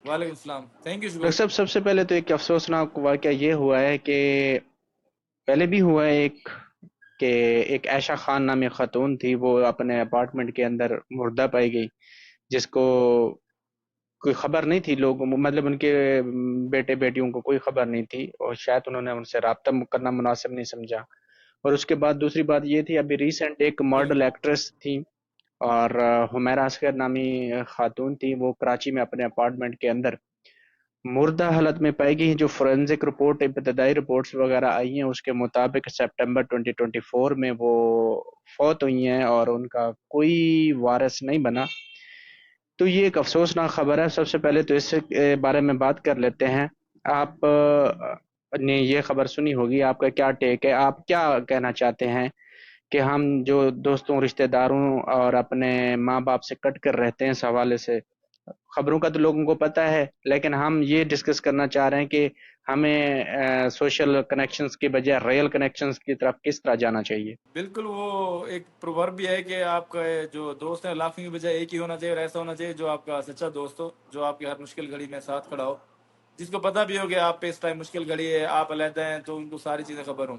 वालेकुम सलाम। Thank you doctor Shugal. साहब सबसे पहले तो एक अफसोसनाक वाक़या ये हुआ है कि पहले भी हुआ है कि एक आयशा खान नामी खातून थी, वो अपने अपार्टमेंट के अंदर मुर्दा पाई गई, जिसको कोई खबर नहीं थी। लोग मतलब उनके बेटे बेटियों को कोई खबर नहीं थी और शायद उन्होंने उनसे राब्ता करना मुनासिब नहीं समझा। और उसके बाद दूसरी बात ये थी, अभी रिसेंट एक मॉडल बिल्कुल। एक्ट्रेस थी और हुमैरा असगर नामी खातून थी, वो कराची में अपने अपार्टमेंट के अंदर मुर्दा हालत में पाई गई हैं। जो फोरेंसिक रिपोर्ट, इब्तदाई रिपोर्ट्स वगैरह आई हैं, उसके मुताबिक सितंबर 2024 में वो फौत हुई हैं और उनका कोई वारिस नहीं बना। तो ये एक अफसोसनाक खबर है। सबसे पहले तो इस बारे में बात कर लेते हैं। आप ने ये खबर सुनी होगी, आपका क्या टेक है, आप क्या कहना चाहते हैं कि हम जो दोस्तों रिश्तेदारों और अपने माँ बाप से कट कर रहते हैं, इस हवाले से खबरों का तो लोगों को पता है, लेकिन हम ये डिस्कस करना चाह रहे हैं कि हमें सोशल कनेक्शंस के बजाय रियल कनेक्शंस की तरफ किस तरह जाना चाहिए। बिल्कुल, वो एक प्रोवर्ब भी है कि आपका जो दोस्त है लाफिंग की बजाय एक ही होना चाहिए, और ऐसा होना चाहिए जो आपका सच्चा दोस्त हो, जो आपकी हर मुश्किल घड़ी में साथ खड़ा हो, जिसको पता भी हो कि आप पे इस टाइम मुश्किल घड़ी है, आप अलहदा हैं, तो उनको सारी चीज़ें खबर हों।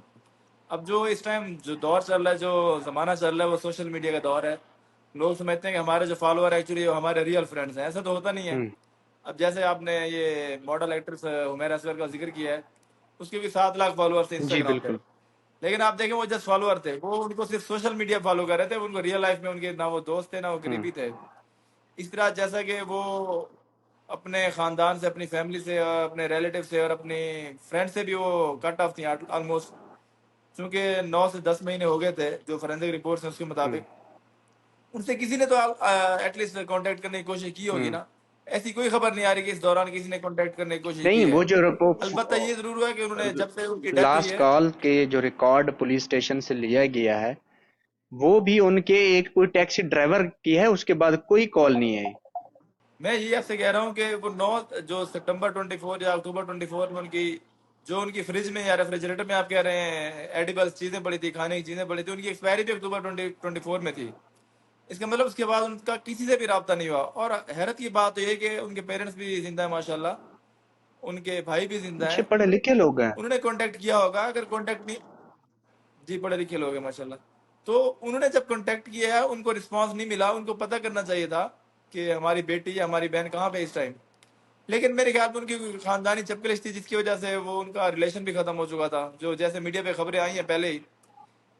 अब जो इस टाइम जो दौर चल रहा है, जो ज़माना चल रहा है, वो सोशल मीडिया का दौर है। लोग समझते हैं कि हमारे जो फॉलोअर एक्चुअली हमारे रियल फ्रेंड्स हैं, ऐसा तो होता नहीं है। हम्म। अब जैसे आपने ये मॉडल एक्ट्रेस हुमैरा असगर का जिक्र किया है, उसके भी 7 लाख फॉलोअर्स थे जी इंस्टाग्राम पे। बिल्कुल। लेकिन आप देखें, वो जस्ट फॉलोअर थे, वो उनको सिर्फ सोशल मीडिया फॉलो कर रहे थे, उनको रियल लाइफ में उनके ना वो दोस्त थे ना वो हम्म। करीबी थे। इस तरह जैसा कि वो अपने खानदान से, अपनी फैमिली से, अपने रिलेटिव से और अपनी फ्रेंड से भी वो कट ऑफ थी ऑलमोस्ट। चूंकि 9 से 10 महीने हो गए थे जो फोरेंसिक रिपोर्ट्स हैं उसके हम्म। मुताबिक, उनसे किसी ने तो एटलीस्ट कांटेक्ट करने की कोशिश की होगी हम्म। ना। ऐसी कोई खबर नहीं आ रही कि इस दौरान किसी ने कांटेक्ट करने की कोशिश की नहीं, है। वो जो अलबत्ता ये जरूर हुआ है कि उन्होंने जब से उनकी डेथ हुई लास्ट है। कॉल के जो रिकॉर्ड पुलिस स्टेशन से लिया गया है, वो भी उनके एक कोई टैक्सी ड्राइवर की है, उसके बाद कोई कॉल नहीं है। मैं ये आपसे कह रहा हूँ कि वो 9 जो सितंबर 24 या अक्टूबर 24 में उनकी जो उनकी फ्रिज में या रेफ्रिजरेटर में आप कह रहे हैं एडिबल्स चीजें पड़ी थी, खाने की चीजें पड़ी थी, उनकी एक्सपायरी भी अक्टूबर 2024 में थी। इसका मतलब उसके बाद उनका किसी से भी रब्ता नहीं हुआ। और हैरत की बात तो ये है कि उनके पेरेंट्स भी जिंदा है माशाल्लाह, उनके भाई भी जिंदा अच्छे है। पढ़े लिखे लोग हैं। उन्होंने कांटेक्ट किया होगा, अगर कांटेक्ट नहीं, जी पढ़े लिखे लोग हैं माशाल्लाह। तो उन्होंने जब कांटेक्ट किया है, उनको रिस्पांस नहीं मिला, उनको पता करना चाहिए था कि हमारी बेटी या हमारी बहन कहाँ पे इस टाइम। लेकिन मेरे ख्याल में उनकी खानदानी चपकलिश थी, जिसकी वजह से वो उनका रिलेशन भी खत्म हो चुका था। जो जैसे मीडिया पे खबरें आई हैं पहले ही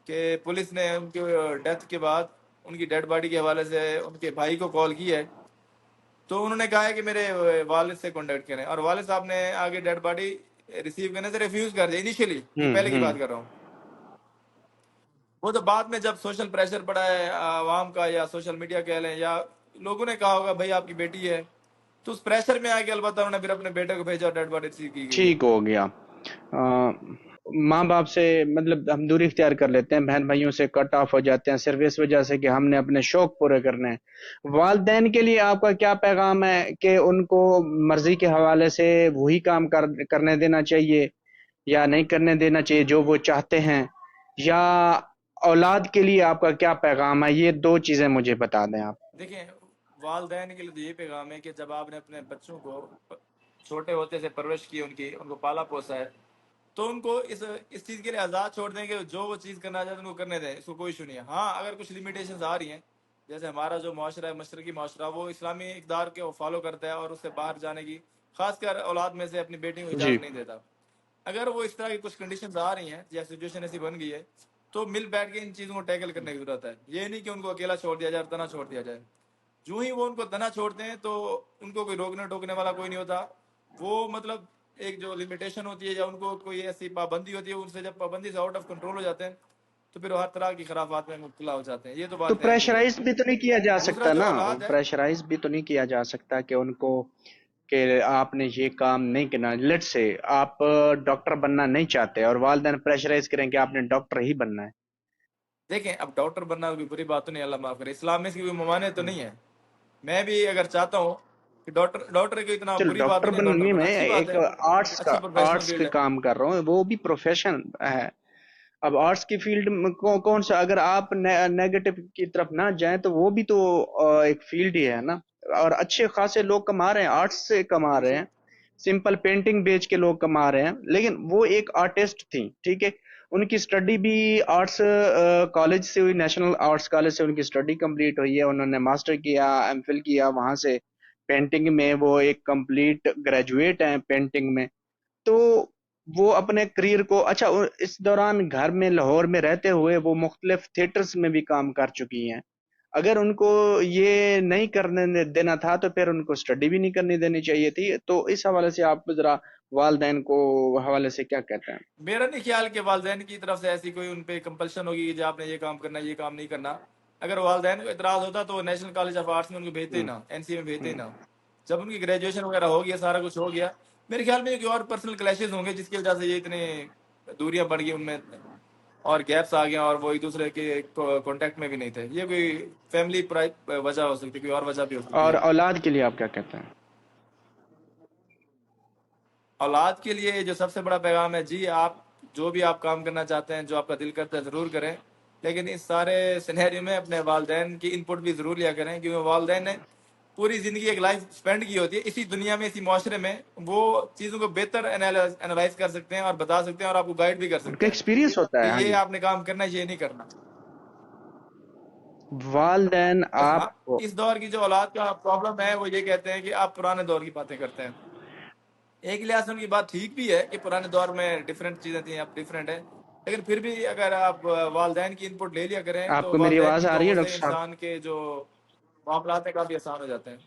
कि पुलिस ने उनके डेथ के बाद उनकी डेड बॉडी के हवाले से उनके भाई को कॉल की है, तो उन्होंने कहा है कि मेरे वालिद से कांटेक्ट करें, और वालिद साहब ने आगे डेड बॉडी रिसीव करने से रिफ्यूज कर दिया इनिशियली। ये हम्म। पहले की बात हम्म। कर रहा हूँ। वो तो बाद में जब सोशल प्रेशर पड़ा है आवाम का, या सोशल मीडिया कह लें, या लोगों ने कहा होगा भाई आपकी बेटी है, तो उस प्रेशर में आके अलबत्ता उन्होंने फिर अपने बेटे को भेजा, डेड बॉडी रिसीव की गई है। ठीक हो गया। माँ बाप से मतलब हम दूरी इख्तियार कर लेते हैं, बहन भाइयों से कट ऑफ हो जाते हैं सिर्फ इस वजह से कि हमने अपने शौक पूरे करने हैं। वालदेन के लिए आपका क्या पैगाम है कि उनको मर्जी के हवाले से वही काम करने देना चाहिए या नहीं करने देना चाहिए जो वो चाहते हैं, या औलाद के लिए आपका क्या पैगाम है? ये दो चीजें मुझे बता दें आप। देखिए, वालदेन के लिए तो ये पैगाम है कि जब आपने अपने बच्चों को छोटे होते से परवरिश की, उनकी उनको पाला पोसा है, तो उनको इस चीज़ के लिए आज़ाद छोड़ दें कि जो वो चीज़ करना चाहते हैं उनको करने दें, इसको कोई इशू नहीं है। हाँ, अगर कुछ लिमिटेशंस आ रही हैं, जैसे हमारा जो माशरा है, मशरकी माशरा, वो इस्लामी इकदार के फॉलो करता है और उससे बाहर जाने की, खासकर औलाद में से अपनी बेटी को जी। इजाज़त नहीं देता। अगर वो इस तरह की कुछ कंडीशंस आ रही हैं या सिचुएशन ऐसी बन गई है, तो मिल बैठ के इन चीज़ों को टैकल करने की जरूरत है। ये नहीं कि उनको अकेला छोड़ दिया जाए, तना छोड़ दिया जाए। जो ही वो उनको तना छोड़ते हैं, तो उनको कोई रोकने टोकने वाला कोई नहीं होता। वो मतलब एक जो लिमिटेशन होती है या उनको कोई ऐसी पाबंदी होती है, उनसे जब पाबंदी से आउट ऑफ कंट्रोल हो जाते हैं, तो फिर वो हर तरह की खराफात में मुब्तला हो जाते हैं। ये तो तो बात है क्लियर। प्रेशराइज भी तो नहीं किया जा दूसरा सकता जो ना, औलाद है, प्रेशराइज भी तो नहीं किया जा सकता कि उनको कि आपने ये काम नहीं करना। लेट्स से आप डॉक्टर बनना नहीं चाहते और वालिदैन प्रेशराइज करें कि आपने डॉक्टर ही बनना है। देखें, अब डॉक्टर बनना कोई बुरी बात तो नहीं, अल्लाह माफ करे, इस्लाम में इसकी कोई ममानियत तो हम्म। नहीं है। मैं भी अगर चाहता हूँ कि डॉक्टर डॉक्टर की इतना चलो, बुरी बात डॉक्टर भी नहीं, डॉक्टर बनने में बनना अच्छी बात एक है, आर्ट्स का, अच्छी प्रोफेशनल आर्ट्स के फील्ड है। काम कर रहा हूँ, वो भी प्रोफेशन है। अब आर्ट्स की फील्ड में कौन सा, अगर आप नेगेटिव की तरफ ना जाएं तो वो भी तो एक फील्ड ही है ना। اور اچھے خاصے لوگ کما رہے ہیں، آرٹس سے کما جی رہے جی ہیں، سمپل پینٹنگ بیچ کے لوگ کما رہے ہیں، لیکن وہ ایک آرٹسٹ تھیں، ٹھیک ہے، ان کی سٹڈی بھی آرٹس کالج سے ہوئی، نیشنل آرٹس کالج سے ان کی سٹڈی کمپلیٹ ہوئی ہے، انہوں نے ماسٹر کیا، ایم فل کیا وہاں سے، پینٹنگ میں وہ ایک کمپلیٹ گریجویٹ ہیں پینٹنگ میں. تو وہ اپنے کریئر کو اچھا اس دوران گھر میں لاہور میں رہتے ہوئے وہ مختلف تھیٹرز میں بھی کام کر چکی ہیں. اگر ان کو یہ نہیں کرنے دینا تھا تو پھر ان کو سٹڈی بھی نہیں کرنی دینی چاہیے تھی. تو اس حوالے سے آپ ذرا والدین کو حوالے سے کیا کہتے ہیں؟ میرا نہیں خیال کہ والدین کی طرف سے ایسی کوئی ان پہ کمپلشن ہوگی کہ جو آپ نے یہ کام کرنا یہ کام نہیں کرنا. اگر والدین کو اعتراض ہوتا تو نیشنل کالج آف آرٹس میں ان کو بھیجتے ہی ہوں، نا، این سی میں بھیجتے ہی ہوں. نا. جب ان کی گریجویشن وغیرہ ہو گیا، سارا کچھ ہو گیا، میرے خیال میں کوئی اور پرسنل کلیشز ہوں گے جس کی وجہ سے یہ اتنے دوریاں بڑھ گئی ان میں اور گیپس آ گئے اور وہ ایک دوسرے کے کانٹیکٹ میں بھی نہیں تھے. یہ کوئی فیملی وجہ ہو سکتی ہے، کوئی اور وجہ بھی ہو سکتی اور ہے. اولاد کے لیے آپ کیا کہتے ہیں؟ اولاد کے لیے جو سب سے بڑا پیغام ہے، جی آپ جو بھی آپ کام کرنا چاہتے ہیں، جو آپ کا دل کرتا ہے ضرور کریں، لیکن اس سارے سینیریو میں اپنے والدین کی ان پٹ بھی ضرور لیا کریں، کیونکہ والدین نے پوری زندگی ایک لائف اسپینڈ کی ہوتی ہے اسی دنیا میں، اسی معاشرے میں. وہ چیزوں کو بہتر انالائز کر سکتے ہیں اور بتا سکتے ہیں اور آپ کو گائیڈ بھی کر ان سکتے کا ہیں ایکسپیرینس ہوتا کہ ہے. ہاں یہ جی. آپ نے کام کرنا ہے، یہ نہیں کرنا. والدین ہاں، آپ کو اس دور کی جو اولاد کا پرابلم ہے وہ یہ کہتے ہیں کہ آپ پرانے دور کی باتیں کرتے ہیں. ایک لحاظ سے ان کی بات ٹھیک بھی ہے کہ پرانے دور میں ڈفرینٹ چیزیں تھیں، اب ڈفرینٹ ہے، لیکن پھر بھی اگر آپ والدین کی ان پٹ لے لیا کریں آپ تو کو میری والدین آواز کی آ رہی دعاؤں ہے سے ڈاکٹر صاحب؟ انسان کے جو معاملات ہیں کافی آسان ہو جاتے ہیں.